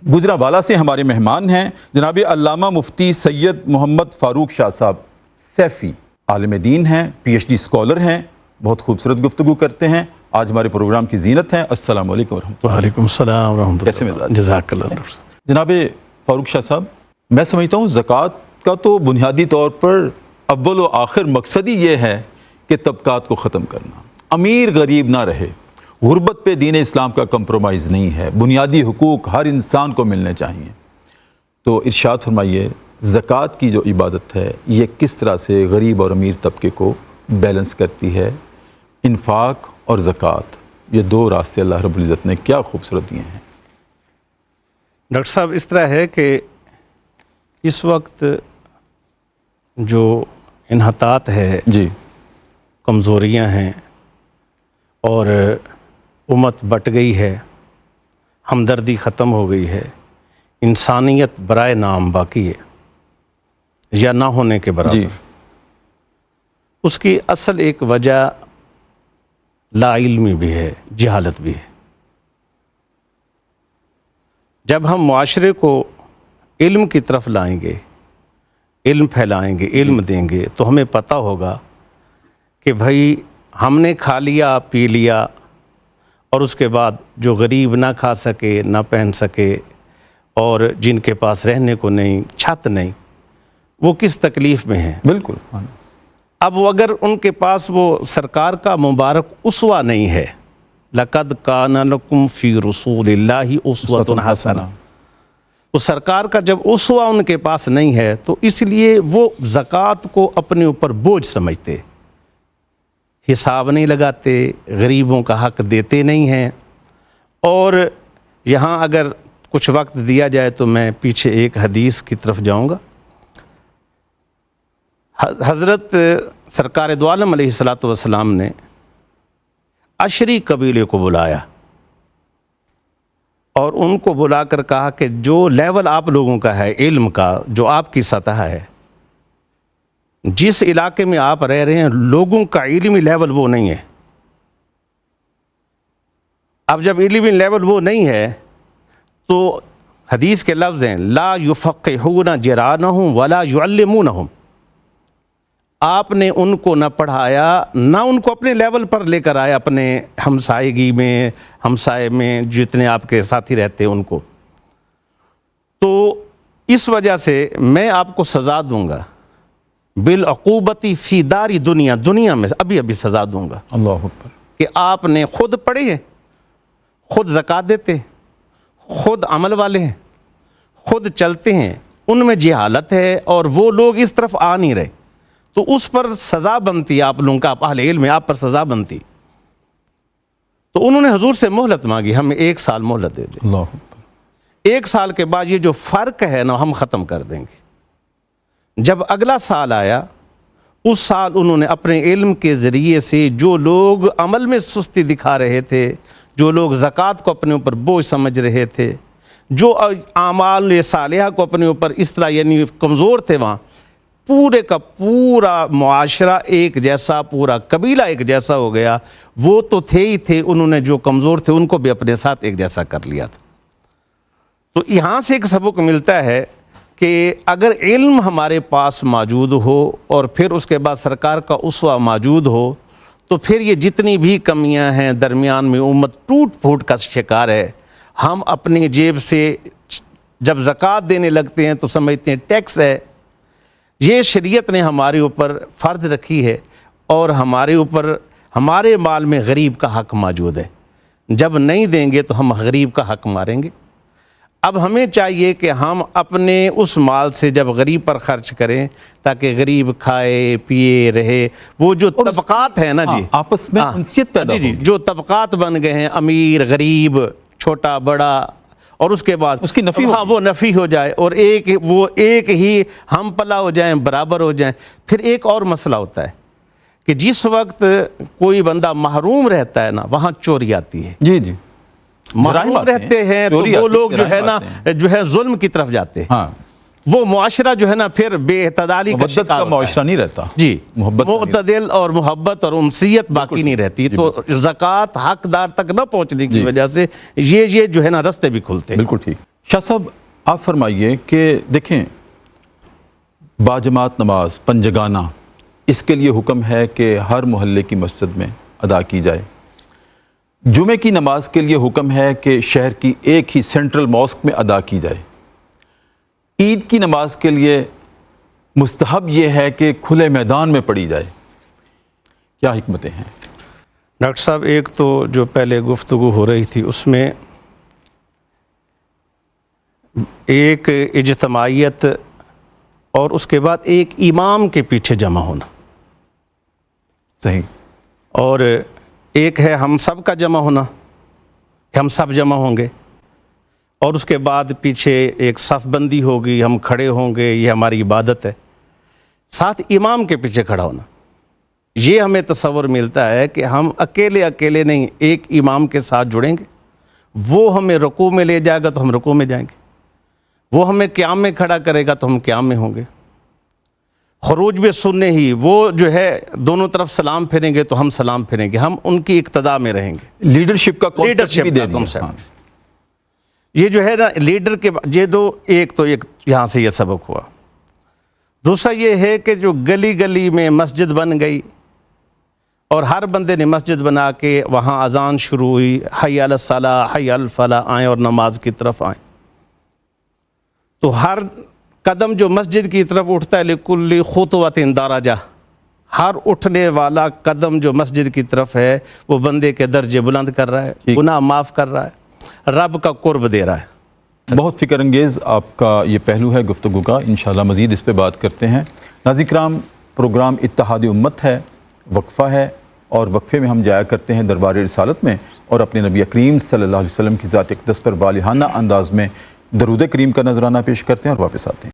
گجرا والا سے ہمارے مہمان ہیں جناب علامہ مفتی سید محمد فاروق شاہ صاحب سیفی، عالم دین ہیں، پی ایچ ڈی اسکالر ہیں، بہت خوبصورت گفتگو کرتے ہیں، آج ہمارے پروگرام کی زینت ہیں۔ السلام علیکم ورحمۃ اللہ۔ وعلیکم السلام ورحمۃ اللہ۔ کیسے مزاج؟ جزاک اللہ۔ جناب فاروق شاہ صاحب، میں سمجھتا ہوں زکوٰۃ کا تو بنیادی طور پر اول و آخر مقصد ہی یہ ہے کہ طبقات کو ختم کرنا، امیر غریب نہ رہے، غربت پہ دین اسلام کا کمپرومائز نہیں ہے، بنیادی حقوق ہر انسان کو ملنے چاہیے۔ تو ارشاد فرمائیے، زکوٰۃ کی جو عبادت ہے یہ کس طرح سے غریب اور امیر طبقے کو بیلنس کرتی ہے؟ انفاق اور زکوٰۃ، یہ دو راستے اللہ رب العزت نے کیا خوبصورت دیے ہیں۔ ڈاکٹر صاحب، اس طرح ہے کہ اس وقت جو انحطاط ہے، جی، کمزوریاں ہیں اور امت بٹ گئی ہے، ہمدردی ختم ہو گئی ہے، انسانیت برائے نام باقی ہے یا نہ ہونے کے برابر۔ جی، اس کی اصل ایک وجہ لا علمی بھی ہے، جہالت بھی ہے۔ جب ہم معاشرے کو علم کی طرف لائیں گے، علم پھیلائیں گے، علم دیں گے، تو ہمیں پتہ ہوگا کہ بھائی ہم نے کھا لیا پی لیا اور اس کے بعد جو غریب نہ کھا سکے، نہ پہن سکے، اور جن کے پاس رہنے کو نہیں، چھت نہیں، وہ کس تکلیف میں ہیں۔ بالکل۔ اب وہ اگر ان کے پاس وہ سرکار کا مبارک اسوہ نہیں ہے، لَقَدْ كَانَ لَكُمْ فِي رُسُولِ اللَّهِ أُسْوَةٌ حَسَنَةٌ، تو سرکار کا جب اسوہ ان کے پاس نہیں ہے تو اس لیے وہ زکوٰۃ کو اپنے اوپر بوجھ سمجھتے، حساب نہیں لگاتے، غریبوں کا حق دیتے نہیں ہیں۔ اور یہاں اگر کچھ وقت دیا جائے تو میں پیچھے ایک حدیث کی طرف جاؤں گا۔ حضرت سرکار دو عالم علیہ السلام نے عشری قبیلے کو بلایا اور ان کو بلا کر کہا کہ جو لیول آپ لوگوں کا ہے علم کا، جو آپ کی سطح ہے، جس علاقے میں آپ رہ رہے ہیں لوگوں کا علمی لیول وہ نہیں ہے۔ اب جب علمی لیول وہ نہیں ہے تو حدیث کے لفظ ہیں لا یفقہون جرانہم ولا یعلمونہم، آپ نے ان کو نہ پڑھایا نہ ان کو اپنے لیول پر لے کر آیا، اپنے ہمسائیگی میں، ہمسائے میں جتنے آپ کے ساتھی رہتے ہیں ان کو۔ تو اس وجہ سے میں آپ کو سزا دوں گا بالعقوبتی فی داری دنیا، دنیا میں ابھی سزا دوں گا۔ اللہ اکبر۔ کہ آپ نے خود پڑھے ہیں، خود زکوٰۃ دیتے ہیں، خود عمل والے ہیں، خود چلتے ہیں، ان میں جہالت ہے اور وہ لوگ اس طرف آ نہیں رہے، تو اس پر سزا بنتی، آپ لوگوں کا، آپ اہل علم میں آپ پر سزا بنتی۔ تو انہوں نے حضور سے مہلت مانگی، ہمیں 1 سال مہلت دے دیں، اللہ اکبر۔ 1 سال کے بعد یہ جو فرق ہے نا ہم ختم کر دیں گے۔ جب اگلا سال آیا، اس سال انہوں نے اپنے علم کے ذریعے سے جو لوگ عمل میں سستی دکھا رہے تھے، جو لوگ زکوٰۃ کو اپنے اوپر بوجھ سمجھ رہے تھے، جو اعمال صالحہ کو اپنے اوپر اس طرح یعنی کمزور تھے، وہاں پورے کا پورا معاشرہ ایک جیسا، پورا قبیلہ ایک جیسا ہو گیا۔ وہ تو تھے ہی تھے، انہوں نے جو کمزور تھے ان کو بھی اپنے ساتھ ایک جیسا کر لیا تھا۔ تو یہاں سے ایک سبق ملتا ہے کہ اگر علم ہمارے پاس موجود ہو اور پھر اس کے بعد سرکار کا اسوہ موجود ہو، تو پھر یہ جتنی بھی کمیاں ہیں درمیان میں امت ٹوٹ پھوٹ کا شکار ہے۔ ہم اپنی جیب سے جب زکوٰۃ دینے لگتے ہیں تو سمجھتے ہیں ٹیکس ہے، یہ شریعت نے ہمارے اوپر فرض رکھی ہے اور ہمارے اوپر ہمارے مال میں غریب کا حق موجود ہے، جب نہیں دیں گے تو ہم غریب کا حق ماریں گے۔ اب ہمیں چاہیے کہ ہم اپنے اس مال سے جب غریب پر خرچ کریں تاکہ غریب کھائے پیے رہے۔ وہ جو طبقات ہیں نا جی، آپس میں انسیت پیدا ہوگی۔ جو طبقات بن گئے ہیں، امیر غریب، چھوٹا بڑا، اور اس کے بعد اس کی نفی وہ نفی ہو جائے اور وہ ایک ہی ہم پلا ہو جائیں، برابر ہو جائیں۔ پھر ایک اور مسئلہ ہوتا ہے کہ جس وقت کوئی بندہ محروم رہتا ہے نا، وہاں چوری آتی ہے۔ جی جی، محروم رہتے ہیں تو وہ لوگ جو ہے نا جو ہے ظلم کی طرف جاتے ہیں۔ ہاں، وہ معاشرہ جو ہے نا پھر بے اعتدالی کا مودت شکار کا ہوتا ہے۔ معاشرہ نہیں رہتا، جی محبت معتدل اور محبت اور انسیت باقی نہیں رہتی، تو زکوٰۃ حقدار تک نہ پہنچنے کی وجہ سے یہ جو ہے نا رستے بھی کھلتے ہیں۔ بالکل ٹھیک۔ شاہ صاحب آپ فرمائیے کہ دیکھیں باجماعت نماز پنجگانہ اس کے لیے حکم ہے کہ ہر محلے کی مسجد میں ادا کی جائے، جمعے کی نماز کے لیے حکم ہے کہ شہر کی ایک ہی سینٹرل ماسک میں ادا کی جائے، عید کی نماز کے لیے مستحب یہ ہے کہ کھلے میدان میں پڑھی جائے، کیا حکمتیں ہیں؟ ڈاکٹر صاحب ایک تو جو پہلے گفتگو ہو رہی تھی اس میں ایک اجتماعیت اور اس کے بعد ایک امام کے پیچھے جمع ہونا، صحیح، اور ایک ہے ہم سب کا جمع ہونا کہ ہم سب جمع ہوں گے، اور اس کے بعد پیچھے ایک صف بندی ہوگی، ہم کھڑے ہوں گے، یہ ہماری عبادت ہے، ساتھ امام کے پیچھے کھڑا ہونا۔ یہ ہمیں تصور ملتا ہے کہ ہم اکیلے نہیں، ایک امام کے ساتھ جڑیں گے، وہ ہمیں رکوع میں لے جائے گا تو ہم رکوع میں جائیں گے، وہ ہمیں قیام میں کھڑا کرے گا تو ہم قیام میں ہوں گے، خروج بھی سننے ہی، وہ جو ہے دونوں طرف سلام پھیریں گے تو ہم سلام پھیریں گے، ہم ان کی اقتداء میں رہیں گے۔ لیڈرشپ کا کانسیپٹ لیڈرشپ بھی کا دے دیا۔ concept۔ یہ جو ہے نا لیڈر کے یہ دو، ایک تو ایک یہاں سے یہ سبق ہوا، دوسرا یہ ہے کہ جو گلی گلی میں مسجد بن گئی اور ہر بندے نے مسجد بنا کے وہاں اذان شروع ہوئی، حی علی الصلاۃ حی علی الفلاح، آئیں اور نماز کی طرف آئیں، تو ہر قدم جو مسجد کی طرف اٹھتا ہے لکل خطوۃ درجہ، ہر اٹھنے والا قدم جو مسجد کی طرف ہے وہ بندے کے درجے بلند کر رہا ہے، گناہ معاف کر رہا ہے، رب کا قرب دے رہا ہے۔ بہت فکر انگیز آپ کا یہ پہلو ہے گفتگو کا، انشاءاللہ مزید اس پہ بات کرتے ہیں۔ ناظرین کرام، پروگرام اتحاد امت ہے، وقفہ ہے، اور وقفے میں ہم جایا کرتے ہیں دربار رسالت میں اور اپنے نبی کریم صلی اللہ علیہ وسلم کی ذات اقدس پر والہانہ انداز میں درود کریم کا نذرانہ پیش کرتے ہیں اور واپس آتے ہیں۔